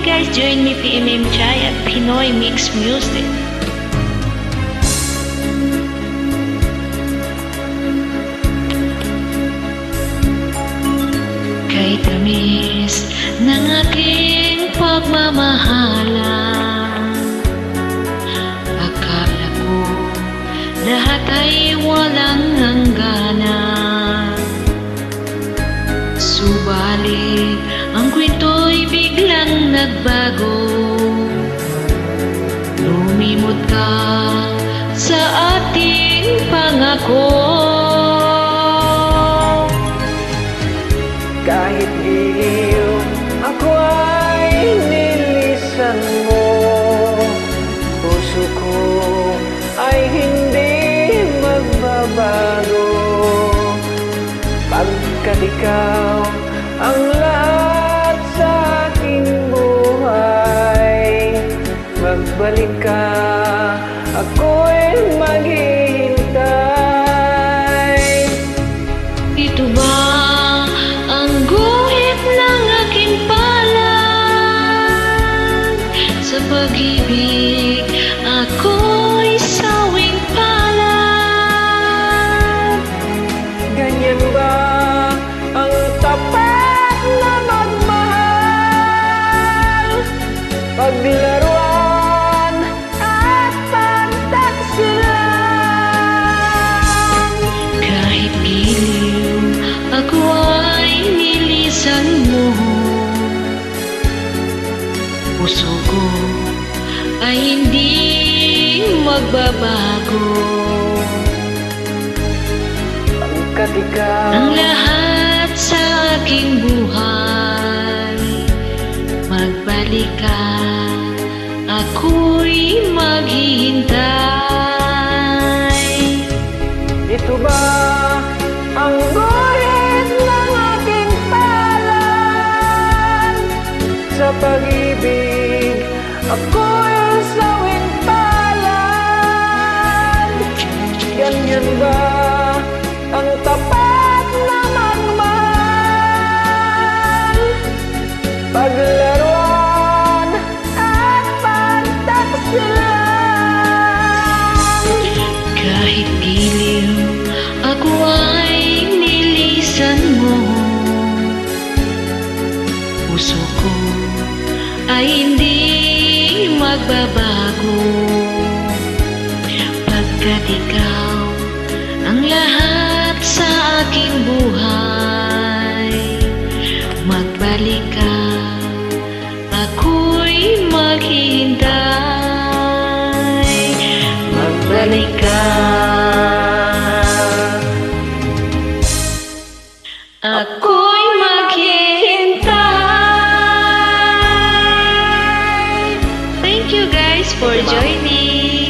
guys, join me PMM Chai at Pinoy Mix Music. Kay tamis ng aking pagmamahalan, akala ko lahat ay walang hangganan. Subalit ang kwento'y biglang nagbago. Lumimot ka sa ating pangako. Kahit giliw ako ay nilisan mo, puso ko ay hindi magbabago. Pagkat ikaw ang lahat sa aking buhay, magbalik ka, ako'y maghihintay. Ito ba ang guhit ng aking palad? Sa pag-ibig ako'y sawing palad. Ganyan ba ang tapat na magmahal? Paglaruan at pagtaksilan. Kahit giliw ako ay nilisan mo, puso ko ay hindi magbabago. Pagkat ikaw Ang lahat sa aking buhay, magbalik ka, ako'y maghihintay. ito ba ang guhit ng aking palad? Sa pag-ibig ako'y sawing palad. Ganyan ba ang tapat na magmahal? Paglaruan at pagtaksilan. Kahit giliw ako ay nilisan mo, puso ko ay hindi magbabago. Pagkat ikaw ang lahat sa aking buhay, magbalik ka, ako'y maghihintay. Magbalik ka, ako'y maghihintay. Thank you guys for joining.